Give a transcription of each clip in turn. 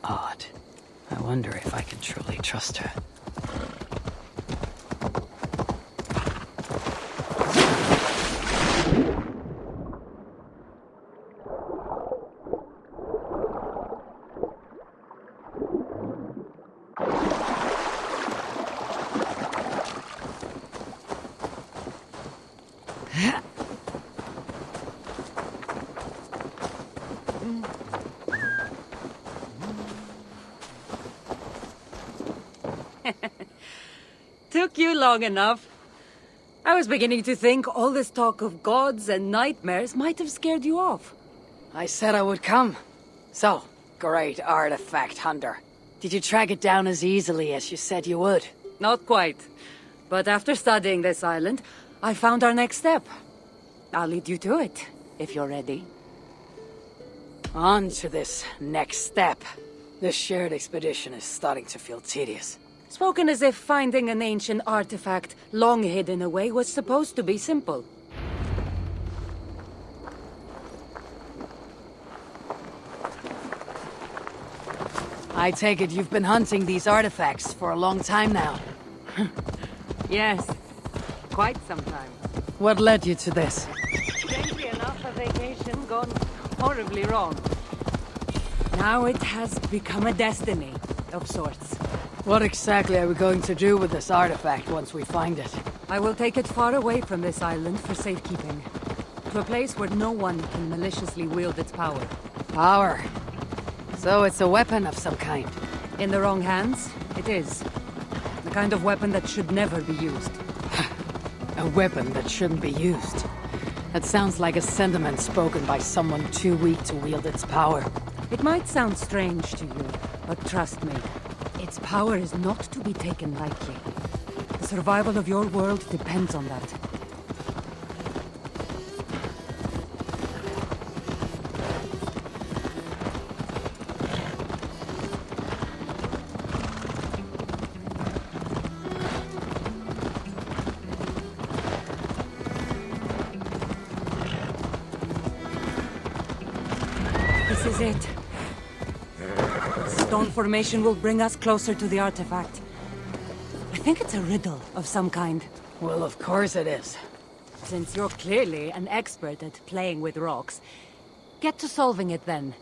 odd. I wonder if I can truly trust her. Took you long enough. I was beginning to think all this talk of gods and nightmares might have scared you off. I said I would come. So, great artifact hunter. Did you track it down as easily as you said you would? Not quite. But after studying this island, I found our next step. I'll lead you to it, if you're ready. On to this next step. This shared expedition is starting to feel tedious. Spoken as if finding an ancient artifact long hidden away was supposed to be simple. I take it you've been hunting these artifacts for a long time now. Yes, quite some time. What led you to this? Strangely enough, a vacation gone horribly wrong. Now it has become a destiny, of sorts. What exactly are we going to do with this artifact once we find it? I will take it far away from this island for safekeeping. To a place where no one can maliciously wield its power. Power? So it's a weapon of some kind? In the wrong hands, it is. The kind of weapon that should never be used. A weapon that shouldn't be used. That sounds like a sentiment spoken by someone too weak to wield its power. It might sound strange to you, but trust me, its power is not to be taken lightly. The survival of your world depends on that. This is it. Stone formation will bring us closer to the artifact. I think it's a riddle of some kind. Well, of course it is. Since you're clearly an expert at playing with rocks, get to solving it then.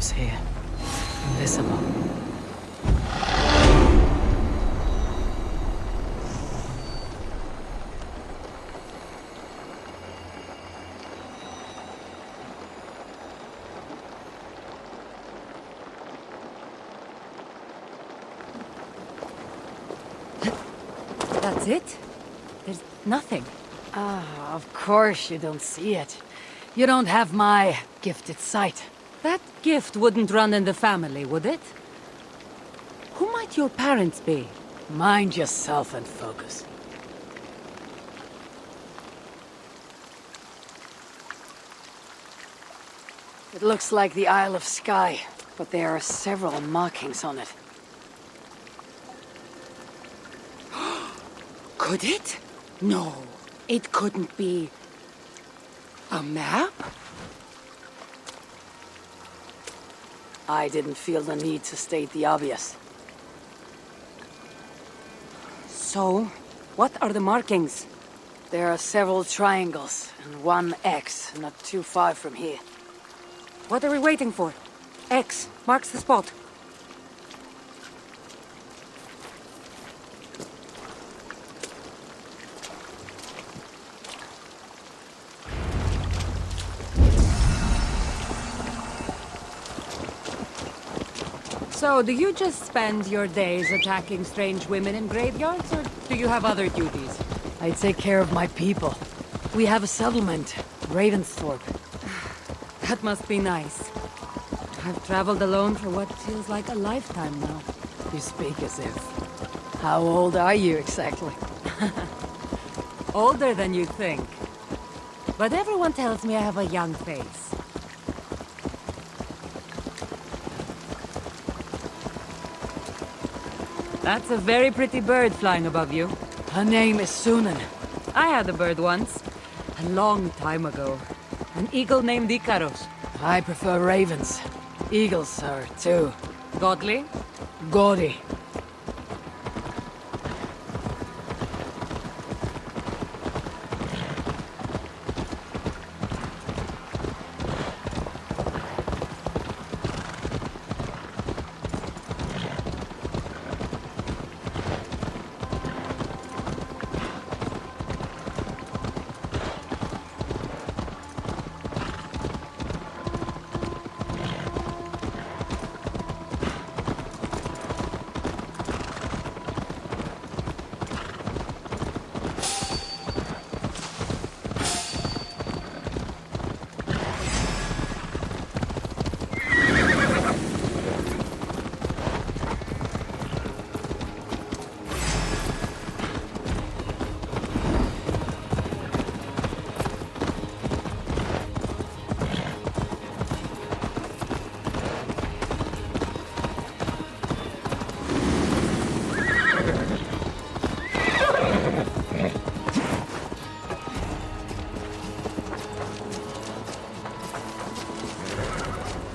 shadows here. Invisible. That's it? There's nothing. Ah, of course you don't see it. You don't have my gifted sight. That gift wouldn't run in the family, would it? Who might your parents be? Mind yourself and focus. It looks like the Isle of Skye, but there are several markings on it. Could it? No, it couldn't be. A map? I didn't feel the need to state the obvious. So, what are the markings? There are several triangles and one X not too far from here. What are we waiting for? X marks the spot. So, do you just spend your days attacking strange women in graveyards, or do you have other duties? I take care of my people. We have a settlement, Ravensthorpe. That must be nice. I've traveled alone for what feels like a lifetime now. You speak as if. How old are you exactly? Older than you think. But everyone tells me I have a young face. That's a very pretty bird flying above you. Her name is Sunan. I had a bird once. A long time ago. An eagle named Ikaros. I prefer ravens. Eagles are too. Godly? Gaudy.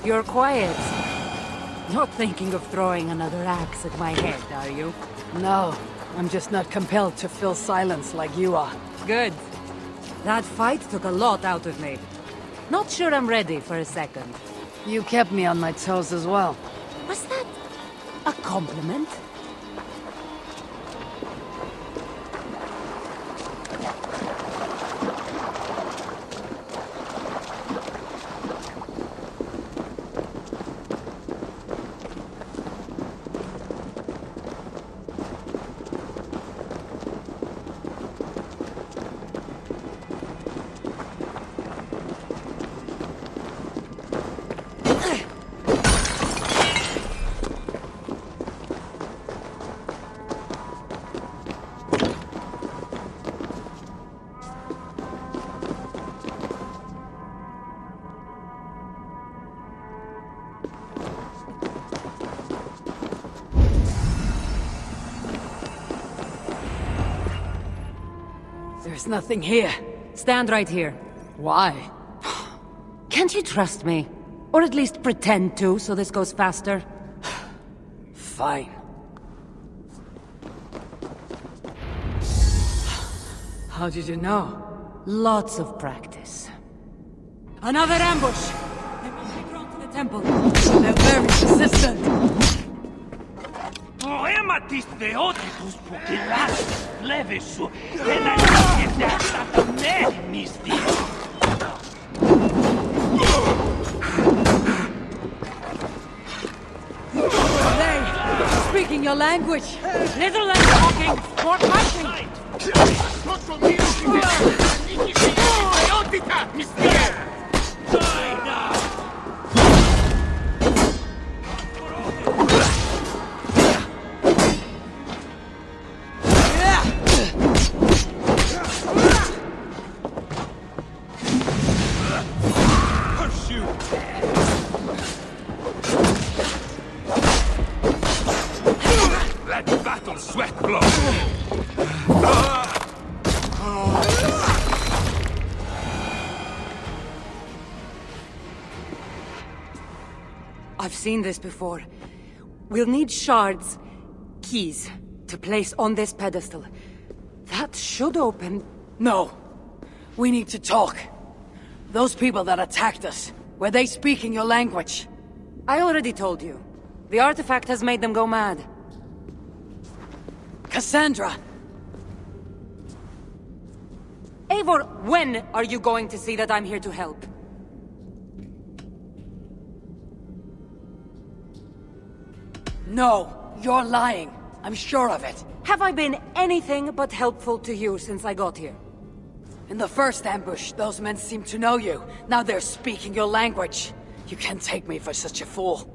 You're quiet. Not thinking of throwing another axe at my head, are you? No, I'm just not compelled to fill silence like you are. Good. That fight took a lot out of me. Not sure I'm ready for a second. You kept me on my toes as well. Was that a compliment? There's nothing here. Stand right here. Why? Can't you trust me? Or at least pretend to, so this goes faster? Fine. How did you know? Lots of practice. Another ambush! They must be drawn to the temple. They're very persistent. Poematis theotitus pugilas levisu, enaisidata mehnisti. They speaking your language. Little less talking, more fighting! Let battle sweat blow. I've seen this before. We'll need shards, keys, to place on this pedestal. That should open... No. We need to talk. Those people that attacked us, were they speaking your language? I already told you. The artifact has made them go mad. Cassandra! Eivor, when are you going to see that I'm here to help? No, you're lying. I'm sure of it. Have I been anything but helpful to you since I got here? In the first ambush, those men seemed to know you. Now they're speaking your language. You can't take me for such a fool.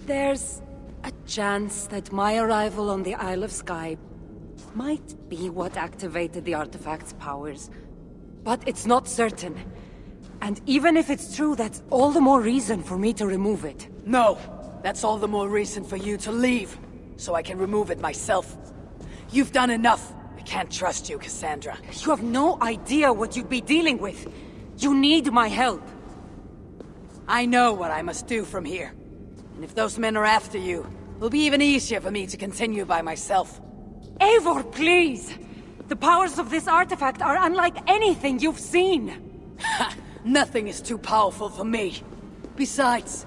There's a chance that my arrival on the Isle of Skye might be what activated the artifact's powers. But it's not certain. And even if it's true, that's all the more reason for me to remove it. No! That's all the more reason for you to leave, so I can remove it myself. You've done enough. I can't trust you, Cassandra. You have no idea what you'd be dealing with. You need my help. I know what I must do from here. And if those men are after you, it'll be even easier for me to continue by myself. Eivor, please! The powers of this artifact are unlike anything you've seen. Nothing is too powerful for me. Besides,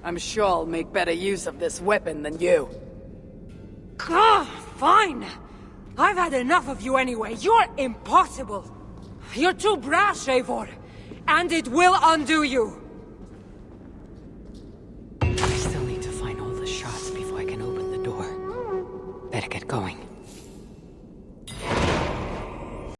I'm sure I'll make better use of this weapon than you. Fine! I've had enough of you anyway. You're impossible. You're too brash, Eivor. And it will undo you.